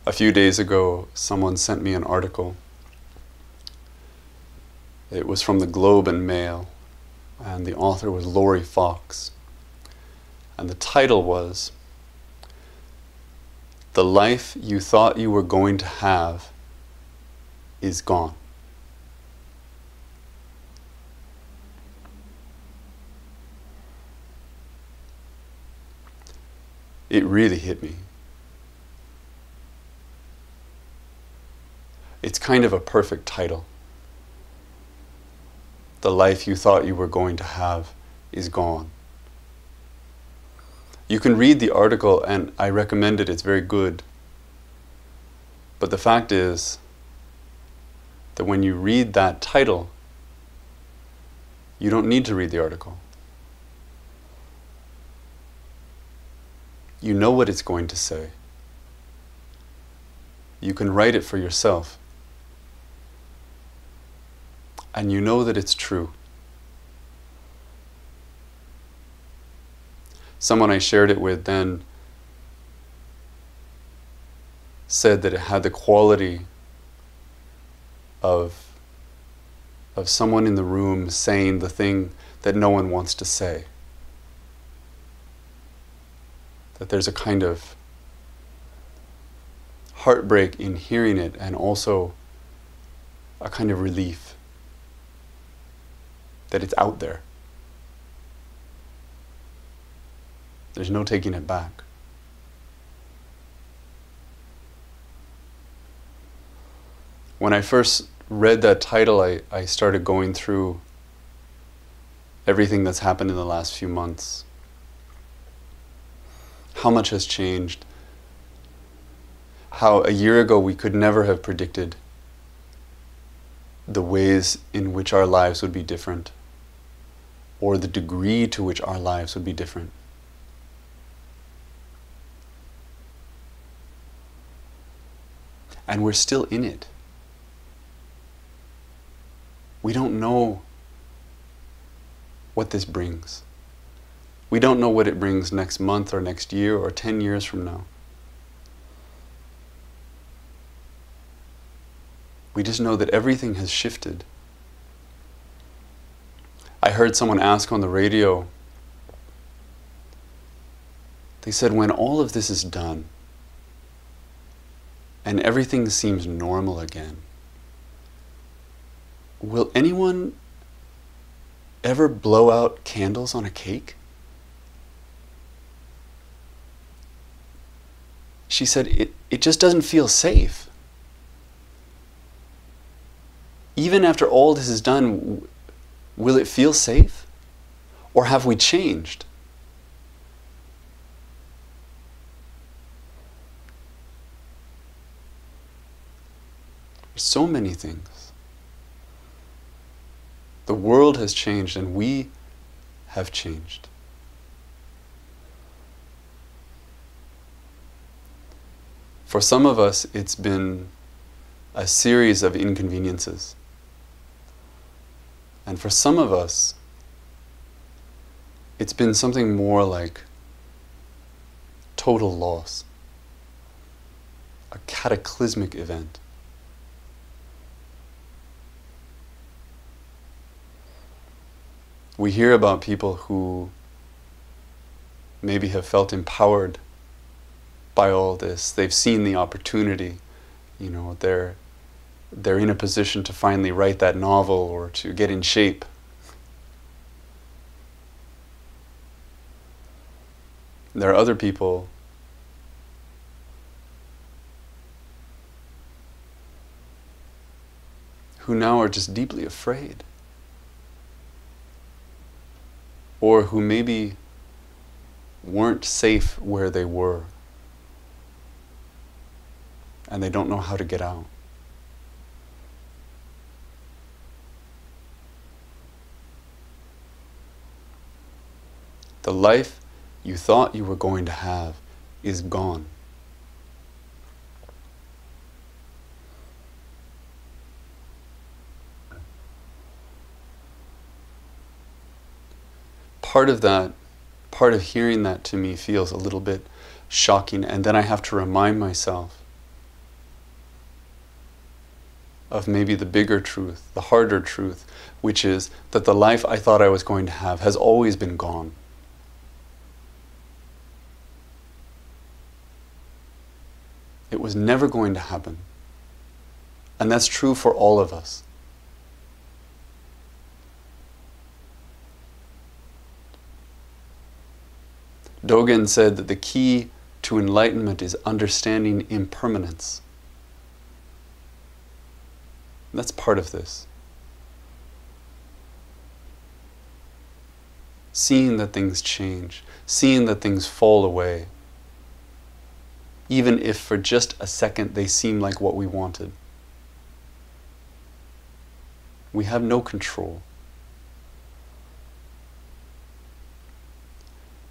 A few days ago, someone sent me an article. It was from the Globe and Mail, and the author was Laurie Fox. And the title was, "The life you thought you were going to have is gone." It really hit me. It's kind of a perfect title. The life you thought you were going to have is gone. You can read the article, and I recommend it, it's very good. But the fact is that when you read that title, you don't need to read the article. You know what it's going to say. You can write it for yourself. And you know that it's true. Someone I shared it with then said that it had the quality of someone in the room saying the thing that no one wants to say. That there's a kind of heartbreak in hearing it, and also a kind of relief that it's out there. There's no taking it back. When I first read that title, I started going through everything that's happened in the last few months. How much has changed. How a year ago we could never have predicted the ways in which our lives would be different, or the degree to which our lives would be different. And we're still in it. We don't know what this brings. We don't know what it brings next month or next year or 10 years from now. We just know that everything has shifted. I heard someone ask on the radio, they said, when all of this is done and everything seems normal again, will anyone ever blow out candles on a cake? She said, it just doesn't feel safe. Even after all this is done, will it feel safe? Or have we changed? There's so many things. The world has changed, and we have changed. For some of us, it's been a series of inconveniences. And for some of us, it's been something more like total loss, a cataclysmic event. We hear about people who maybe have felt empowered by all this. They've seen the opportunity, you know, they're in a position to finally write that novel or to get in shape. There are other people who now are just deeply afraid, or who maybe weren't safe where they were, and they don't know how to get out. The life you thought you were going to have is gone. Part of hearing that to me feels a little bit shocking, and then I have to remind myself of maybe the bigger truth, the harder truth, which is that the life I thought I was going to have has always been gone. It was never going to happen. And that's true for all of us. Dogen said that the key to enlightenment is understanding impermanence. That's part of this. Seeing that things change, seeing that things fall away, even if for just a second they seem like what we wanted. We have no control.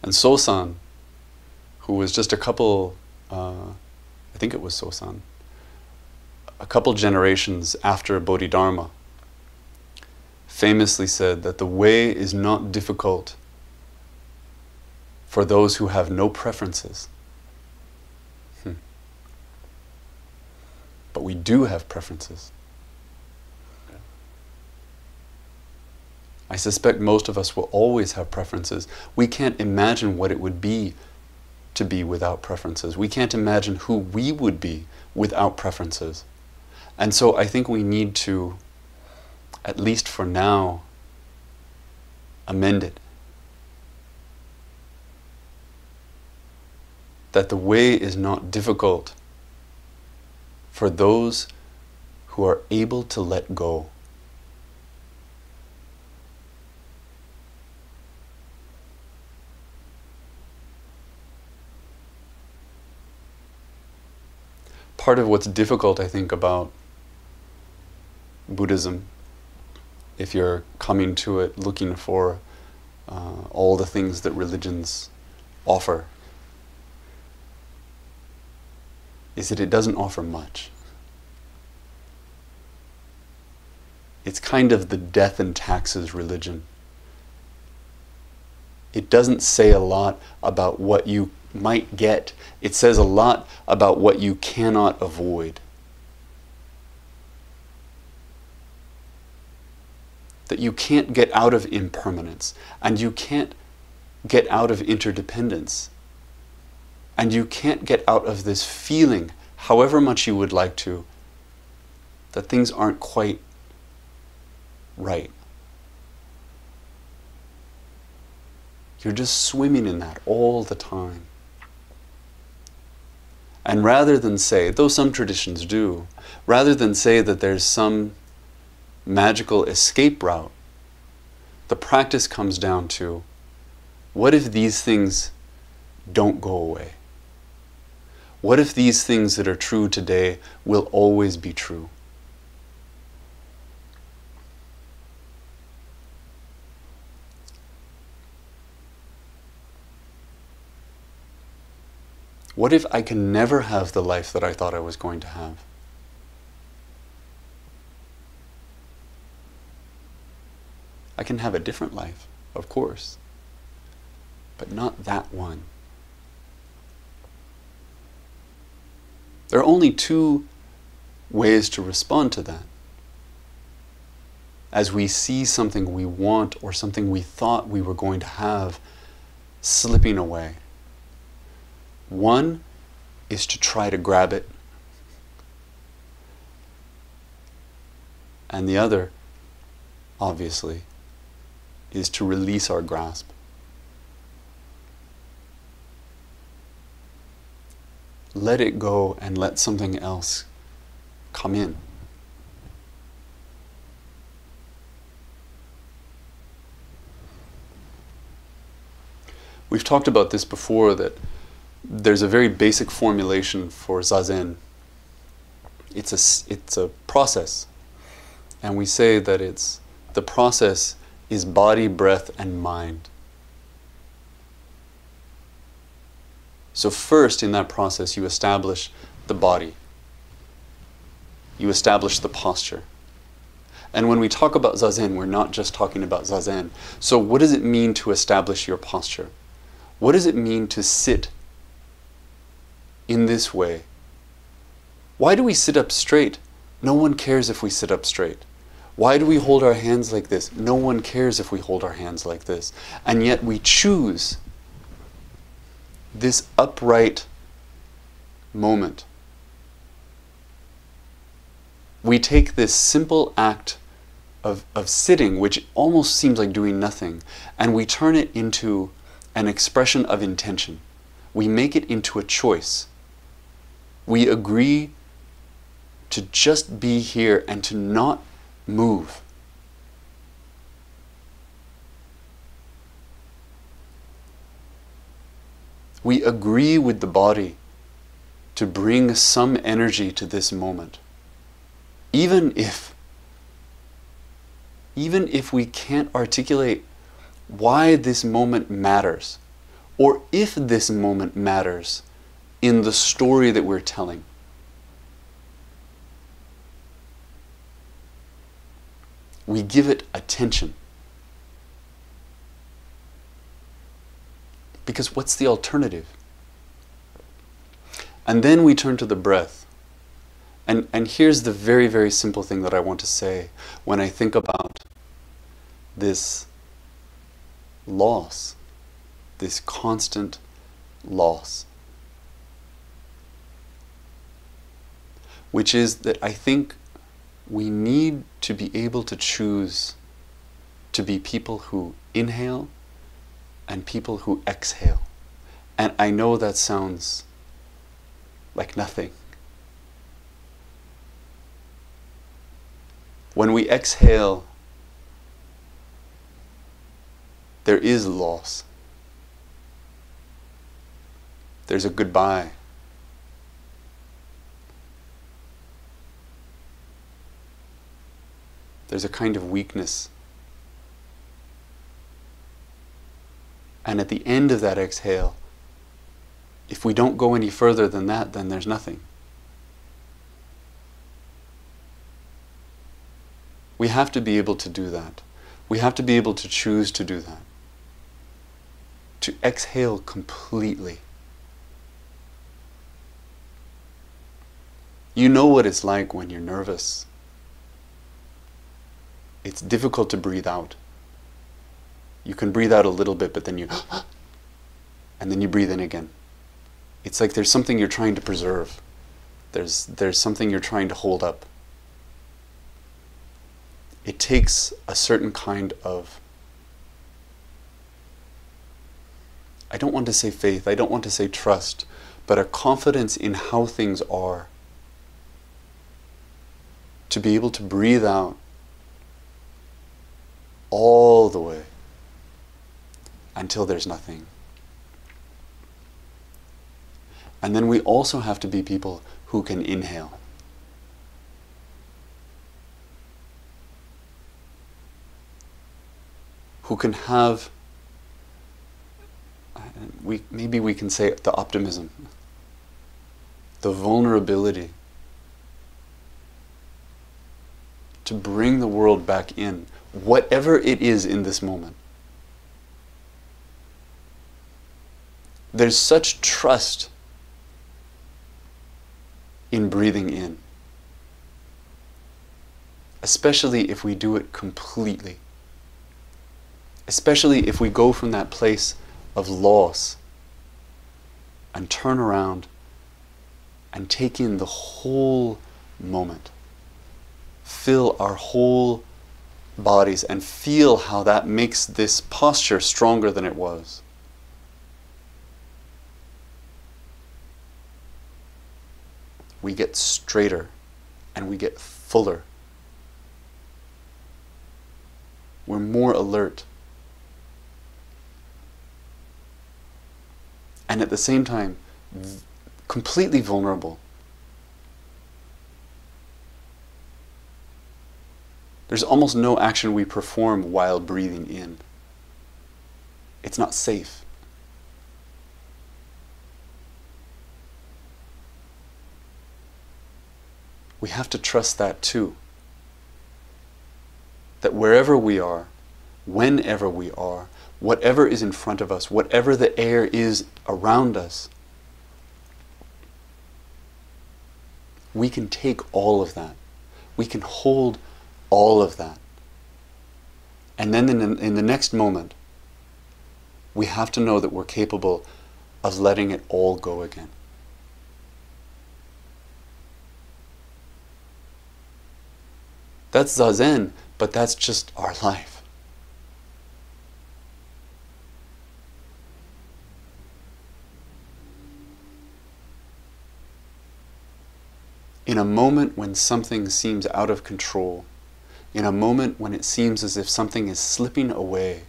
And Sosan, who was just a couple, I think it was Sosan, a couple generations after Bodhidharma, famously said that the way is not difficult for those who have no preferences. But we do have preferences. I suspect most of us will always have preferences. We can't imagine what it would be to be without preferences. We can't imagine who we would be without preferences. And so I think we need to, at least for now, amend it. That the way is not difficult for those who are able to let go. Part of what's difficult, I think, about Buddhism, if you're coming to it looking for all the things that religions offer, is that it doesn't offer much. It's kind of the death and taxes religion. It doesn't say a lot about what you might get. It says a lot about what you cannot avoid. That you can't get out of impermanence, and you can't get out of interdependence, and you can't get out of this feeling, however much you would like to, that things aren't quite right. You're just swimming in that all the time. And rather than say, though some traditions do, rather than say that there's some magical escape route, the practice comes down to, what if these things don't go away? What if these things that are true today will always be true? What if I can never have the life that I thought I was going to have? I can have a different life, of course, but not that one. There are only two ways to respond to that. As we see something we want or something we thought we were going to have slipping away. One is to try to grab it, and the other, obviously, is to release our grasp. Let it go and let something else come in. We've talked about this before, that there's a very basic formulation for Zazen. It's a process. And we say that the process is body, breath, and mind. So first in that process you establish the body. You establish the posture. And when we talk about Zazen, we're not just talking about Zazen. So what does it mean to establish your posture? What does it mean to sit in this way? Why do we sit up straight No one cares if we sit up straight. Why do we hold our hands like this? No one cares if we hold our hands like this. And yet we choose this upright moment. We take this simple act of sitting, which almost seems like doing nothing, and we turn it into an expression of intention. We make it into a choice. We agree to just be here and to not move. We agree with the body to bring some energy to this moment. Even if we can't articulate why this moment matters, or if this moment matters in the story that we're telling. We give it attention. Because what's the alternative? And then we turn to the breath. And here's the very, very simple thing that I want to say when I think about this loss, this constant loss. Which is that I think we need to be able to choose to be people who inhale and people who exhale. And I know that sounds like nothing. When we exhale, there is loss. There's a goodbye. There's a kind of weakness. And at the end of that exhale, if we don't go any further than that, then there's nothing. We have to be able to do that. We have to be able to choose to do that. To exhale completely. You know what it's like when you're nervous. It's difficult to breathe out. You can breathe out a little bit, but then you and then you breathe in again. It's like there's something you're trying to preserve. There's something you're trying to hold up. It takes a certain kind of, I don't want to say faith, I don't want to say trust, but a confidence in how things are. To be able to breathe out all the way until there's nothing. And then we also have to be people who can inhale. Who can have, maybe we can say the optimism, the vulnerability to bring the world back in, whatever it is in this moment. There's such trust in breathing in, especially if we do it completely. Especially if we go from that place of loss and turn around and take in the whole moment. Fill our whole bodies and feel how that makes this posture stronger than it was. We get straighter and we get fuller. We're more alert. And at the same time, completely vulnerable. There's almost no action we perform while breathing in. It's not safe. We have to trust that too. That wherever we are, whenever we are, whatever is in front of us, whatever the air is around us, we can take all of that. We can hold all of that. And then in the next moment, we have to know that we're capable of letting it all go again. That's Zazen, but that's just our life. In a moment when something seems out of control, in a moment when it seems as if something is slipping away,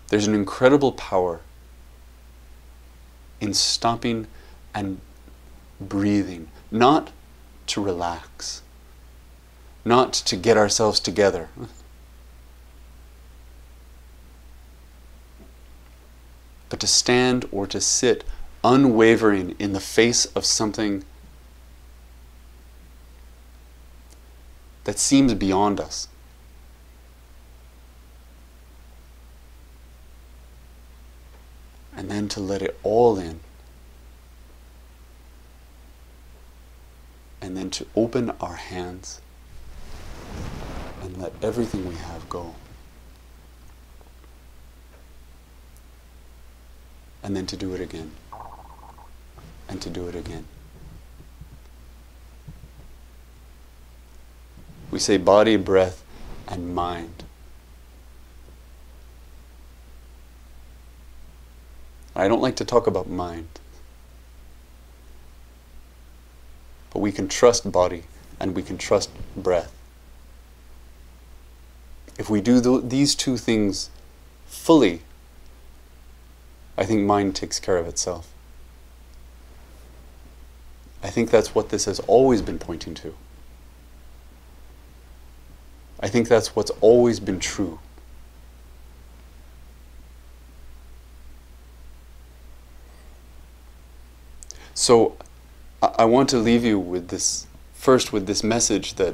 there's an incredible power in stopping and breathing, not to relax, not to get ourselves together, but to stand or to sit unwavering in the face of something that seems beyond us. And then to let it all in. And then to open our hands and let everything we have go. And then to do it again. And to do it again. We say body, breath, and mind. I don't like to talk about mind. But we can trust body and we can trust breath. If we do these two things fully, I think mind takes care of itself. I think that's what this has always been pointing to. I think that's what's always been true. So I want to leave you with this, first with this message that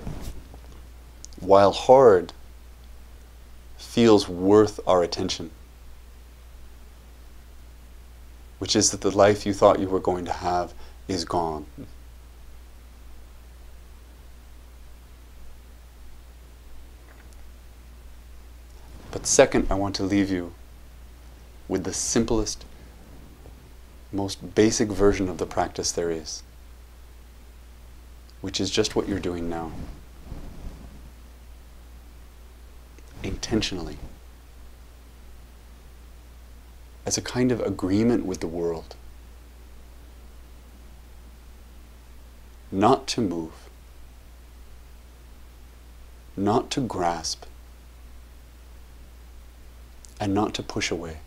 while hard feels worth our attention, which is that the life you thought you were going to have is gone. But second, I want to leave you with the simplest, most basic version of the practice there is, which is just what you're doing now. Intentionally. As a kind of agreement with the world. Not to move. Not to grasp. And not to push away.